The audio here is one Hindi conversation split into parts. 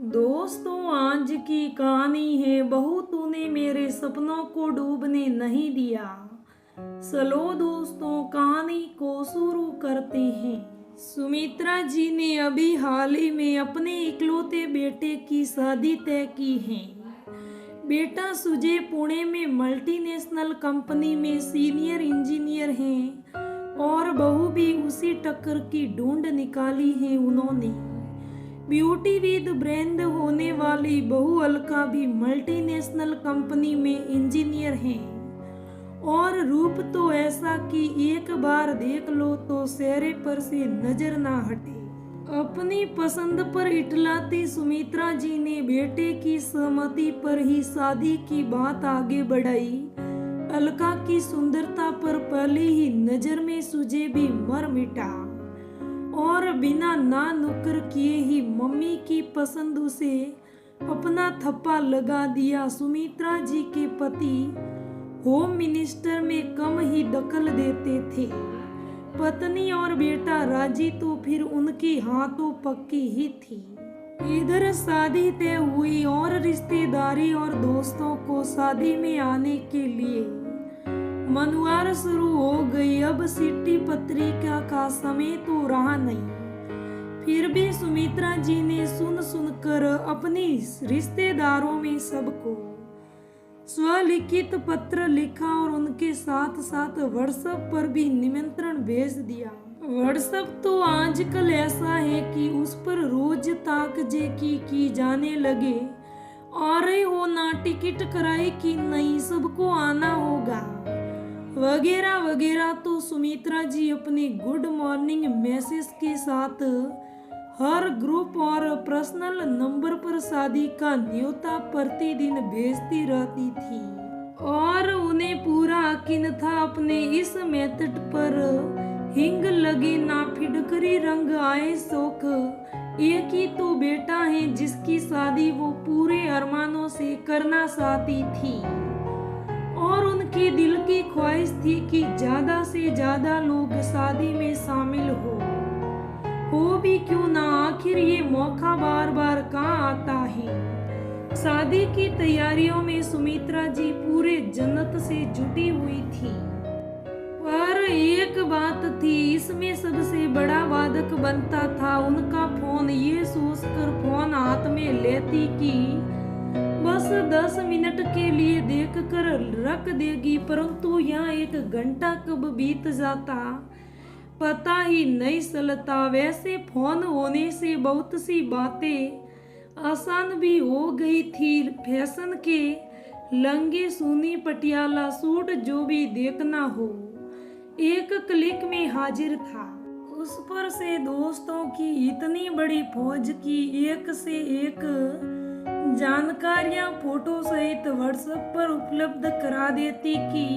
दोस्तों, आज की कहानी है बहू तूने मेरे सपनों को डूबने नहीं दिया। चलो दोस्तों, कहानी को शुरू करते हैं। सुमित्रा जी ने अभी हाल ही में अपने इकलौते बेटे की शादी तय की है। बेटा सुजय पुणे में मल्टीनेशनल कंपनी में सीनियर इंजीनियर हैं और बहू भी उसी टक्कर की ढूंढ निकाली है उन्होंने। ब्यूटी विद ब्रांड होने वाली बहू अलका भी मल्टीनेशनल कंपनी में इंजीनियर हैं और रूप तो ऐसा कि एक बार देख लो तो चेहरे पर से नजर ना हटे। अपनी पसंद पर इटलाती सुमित्रा जी ने बेटे की सहमति पर ही शादी की बात आगे बढ़ाई। अलका की सुंदरता पर पहली ही नजर में सुजय भी मर मिटा और बिना ना नुक्कर किए ही मम्मी की पसंद उसे अपना थप्पा लगा दिया। सुमित्रा जी के पति होम मिनिस्टर में कम ही दखल देते थे। पत्नी और बेटा राजी तो फिर उनकी हाथों पक्की ही थी। इधर शादी तय हुई और रिश्तेदारी और दोस्तों को शादी में आने के लिए मनुआर शुरू हो गई। अब सिटी पत्रिका का समय तो रहा नहीं, फिर भी सुमित्रा जी ने सुन सुनकर अपनी रिश्तेदारों में सबको स्वलिखित पत्र लिखा और उनके साथ साथ व्हाट्सएप पर भी निमंत्रण भेज दिया। व्हाट्सएप तो आजकल ऐसा है कि उस पर रोज ताकजे की जाने लगे। अरे हो ना, टिकट कराई कि नहीं, सबको आना होगा वगैरह वगैरह। तो सुमित्रा जी अपने गुड मॉर्निंग मैसेज के साथ हर ग्रुप और पर्सनल नंबर पर शादी का न्योता प्रतिदिन भेजती रहती थी और उन्हें पूरा यकीन था अपने इस मेथड पर। हिंग लगे ना फिटकरी रंग आए शौक, एक ही तो बेटा है जिसकी शादी वो पूरे अरमानों से करना चाहती थी और उनके दिल की ख्वाहिश थी कि ज्यादा से ज्यादा लोग शादी में शामिल हो भी क्यों ना, आखिर ये मौका बार बार कहाँ आता है। शादी की तैयारियों में सुमित्रा जी पूरे जन्नत से जुटी हुई थी, पर एक बात थी, इसमें सबसे बड़ा बाधक बनता था उनका फोन। ये सोचकर फोन हाथ में लेती कि बस 10 मिनट के लिए देख कर रख देगी, परंतु यहाँ 1 घंटा कब बीत जाता पता ही नहीं चलता। वैसे फोन होने से बहुत सी बातें आसान भी हो गई थी। फैशन के लंगे सुनी पटियाला सूट जो भी देखना हो एक क्लिक में हाजिर था। उस पर से दोस्तों की इतनी बड़ी फौज की एक से एक जानकारियां फोटो सहित व्हाट्सएप पर उपलब्ध करा देती कि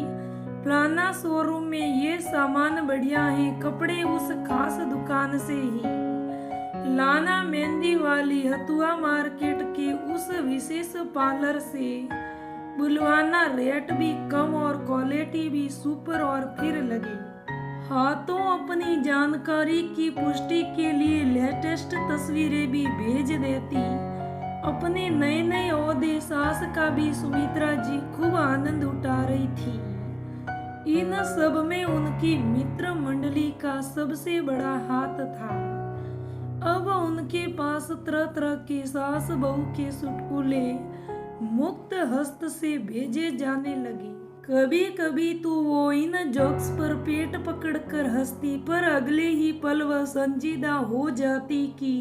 फलाना शोरूम में ये सामान बढ़िया है, कपड़े उस खास दुकान से ही लाना, मेहंदी वाली हथुआ मार्केट के उस विशेष पार्लर से बुलवाना, रेट भी कम और क्वालिटी भी सुपर। और फिर लगे हाथों अपनी जानकारी की पुष्टि के लिए लेटेस्ट तस्वीरें भी भेज देती। अपने नए नए ओहदे सास का भी सुमित्रा जी खूब आनंद उठा रही थी। इन सब में उनकी मित्र मंडली का सबसे बड़ा हाथ था। अब उनके पास तरह तरह के सास बहू के चुटकुले मुक्त हस्त से भेजे जाने लगे। कभी कभी तो वो इन जोक्स पर पेट पकड़कर हंसती, पर अगले ही पल वह संजीदा हो जाती कि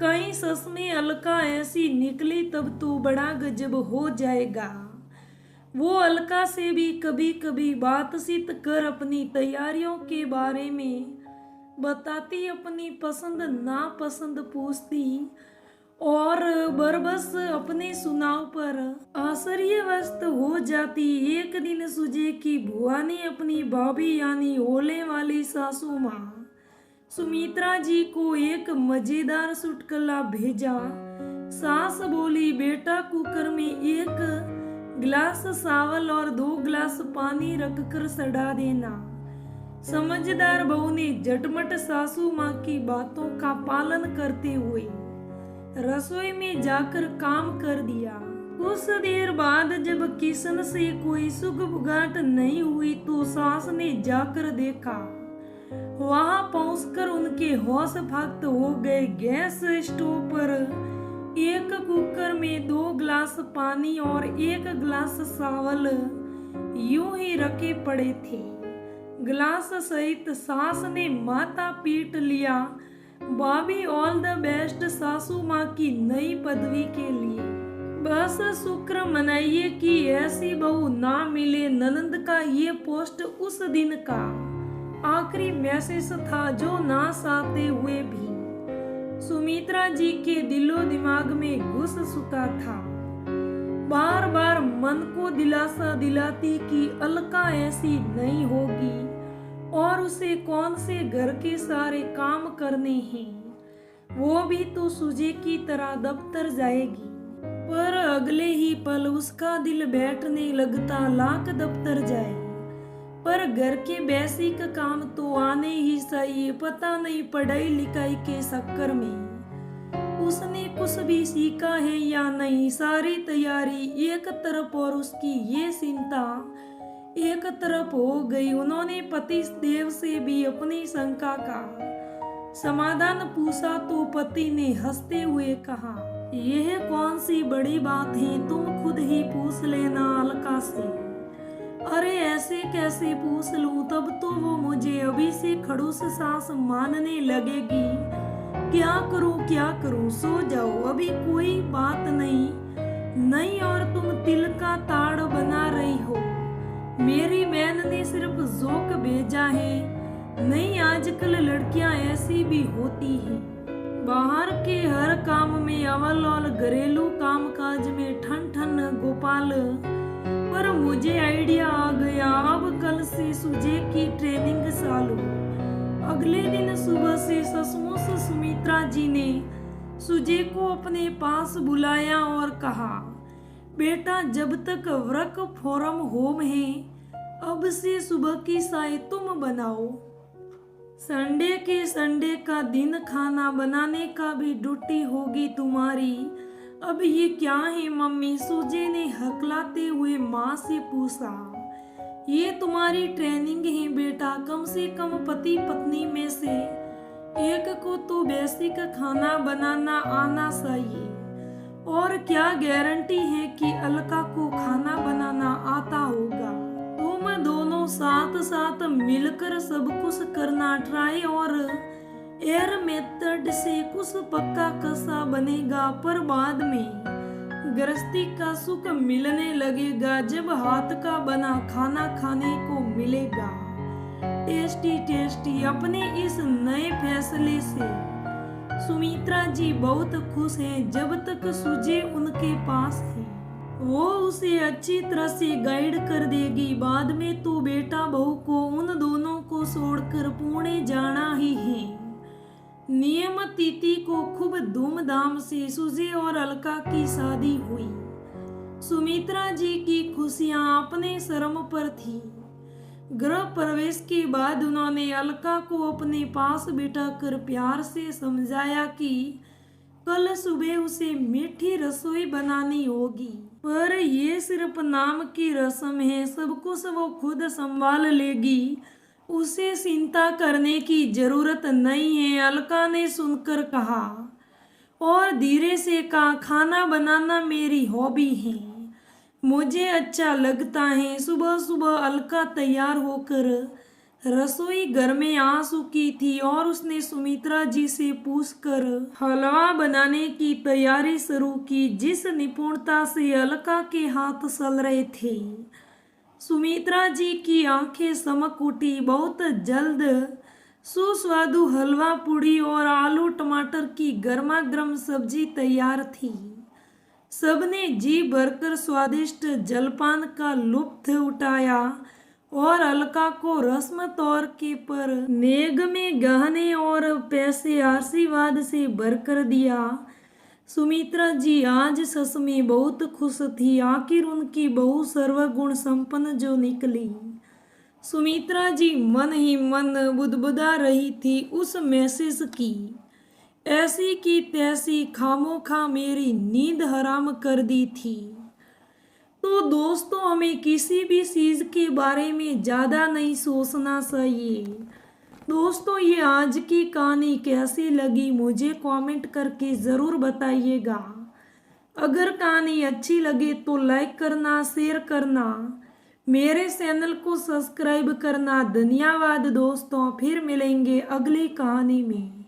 कहीं सच में अलका ऐसी निकली तब तो बड़ा गजब हो जाएगा। वो अलका से भी कभी कभी बातचीत कर अपनी तैयारियों के बारे में बताती, अपनी पसंद नापसंद पूछती और बरबस अपने सुनाव पर आश्चर्यवस्त हो जाती। एक दिन सुजय की बुआ ने अपनी भाभी यानी ओले वाली सासू माँ सुमित्रा जी को एक मजेदार चुटकुला भेजा। सास बोली, बेटा कुकर में 1 गिलास चावल और 2 गिलास पानी रखकर चढ़ा देना। समझदार बहू ने झटमट सासू माँ की बातों का पालन करते हुए रसोई में जाकर काम कर दिया। कुछ देर बाद जब किशन से कोई सुगबुगाहट नहीं हुई तो सास ने जाकर देखा। वहां पहुंचकर उनके होश भक्त हो गए। गैस स्टोव पर एक कुकर में 2 गिलास पानी और 1 गिलास चावल यूं ही रखे पड़े थे। गिलास सहित सास ने माथा पीट लिया। भाभी ऑल द बेस्ट सासू माँ की नई पदवी के लिए। बस शुक्र मनाइए कि ऐसी बहू ना मिले। ननंद का ये पोस्ट उस दिन का आखिरी मैसेज था जो ना चाहते हुए भी सुमित्रा जी के दिलो दिमाग में घुस चुका था। बार बार मन को दिलासा दिलाती कि अलका ऐसी नहीं होगी और उसे कौन से घर के सारे काम करने हैं। वो भी तो सुजे की तरह दफ्तर जाएगी। पर अगले ही पल उसका दिल बैठने लगता लाख दफ्तर जाए, पर घर के बेसिक काम तो आने ही चाहिए। पता नहीं पढ़ाई लिखाई के चक्कर में उसने कुछ भी सीखा है या नहीं। सारी तैयारी एक तरफ और उसकी ये चिंता एक तरफ हो गई। उन्होंने पति देव से भी अपनी शंका का समाधान पूछा तो पति ने हंसते हुए कहा, यह कौन सी बड़ी बात है, तुम खुद ही पूछ लेना अलका से। अरे ऐसे कैसे पूछ लूं, तब तो वो मुझे अभी से खड़ूस सास मानने लगेगी। क्या करूं, सो जाओ, अभी कोई बात नहीं और तुम तिल का ताड़ बना रही हो। मेरी बहन ने सिर्फ जोक भेजा है। नहीं, आजकल लड़कियां ऐसी भी होती हैं। बाहर के हर काम में अव्वल और घरेलू कामकाज में ठन ठन गोपाल। पर मुझे आइडिया आ गया, अब कल से सुजे की ट्रेनिंग चालू। अगले दिन सुबह से सचमुच सुमित्रा जी ने सुजे को अपने पास बुलाया और कहा, बेटा जब तक वर्क फ्रॉम होम है अब से सुबह की चाय तुम बनाओ। संडे का दिन खाना बनाने का भी ड्यूटी होगी तुम्हारी। अब ये क्या है मम्मी, सुजे ने हकलाते हुए माँ से पूछा। ये तुम्हारी ट्रेनिंग है बेटा, कम से कम पति पत्नी में से एक को तो बेसिक खाना बनाना आना चाहिए। और क्या गारंटी है कि अलका को खाना बनाना आता होगा। तुम दोनों साथ साथ मिलकर सब कुछ करना ट्राई और एयर मेथड से कुछ पक्का कसा बनेगा। पर बाद में गृहस्थी का सुख मिलने लगेगा जब हाथ का बना खाना खाने को मिलेगा। टेस्टी अपने इस नए फैसले से सुमित्रा जी बहुत खुश हैं। जब तक सुजे उनके पास है वो उसे अच्छी तरह से गाइड कर देगी। बाद में तो बेटा बहू को उन दोनों को छोड़कर पुणे जाना ही है। नियम तिथि को खूब धूमधाम से सुजे और अलका की शादी हुई। सुमित्रा जी की खुशियां अपने शर्म पर थी। गृह प्रवेश के बाद उन्होंने अलका को अपने पास बिठाकर प्यार से समझाया कि कल सुबह उसे मीठी रसोई बनानी होगी। पर ये सिर्फ नाम की रस्म है, सब कुछ वो खुद संभाल लेगी, उसे चिंता करने की जरूरत नहीं है। अलका ने सुनकर कहा और धीरे से कहा, खाना बनाना मेरी हॉबी है, मुझे अच्छा लगता है। सुबह सुबह अलका तैयार होकर रसोई घर में आ चुकी थी और उसने सुमित्रा जी से पूछकर हलवा बनाने की तैयारी शुरू की, जिस निपुणता से अलका के हाथ चल रहे थे। सुमित्रा जी की आंखें चमक उठी। बहुत जल्द सुस्वादु हलवा पूड़ी और आलू टमाटर की गर्मा गर्म सब्जी तैयार थी। सबने जी भरकर स्वादिष्ट जलपान का लुत्फ उठाया और अलका को रस्म तौर के पर नेग में गहने और पैसे आशीर्वाद से भरकर दिया। सुमित्रा जी आज सच में बहुत खुश थी। आखिर उनकी बहू सर्वगुण संपन्न जो निकली। सुमित्रा जी मन ही मन बुदबुदा रही थी उस मैसेज की। ऐसी की तैसी खामोखा मेरी नींद हराम कर दी थी। तो दोस्तों हमें किसी भी चीज़ के बारे में ज़्यादा नहीं सोचना चाहिए। दोस्तों ये आज की कहानी कैसी लगी मुझे कमेंट करके ज़रूर बताइएगा। अगर कहानी अच्छी लगे तो लाइक करना, शेयर करना, मेरे चैनल को सब्सक्राइब करना। धन्यवाद दोस्तों, फिर मिलेंगे अगली कहानी में।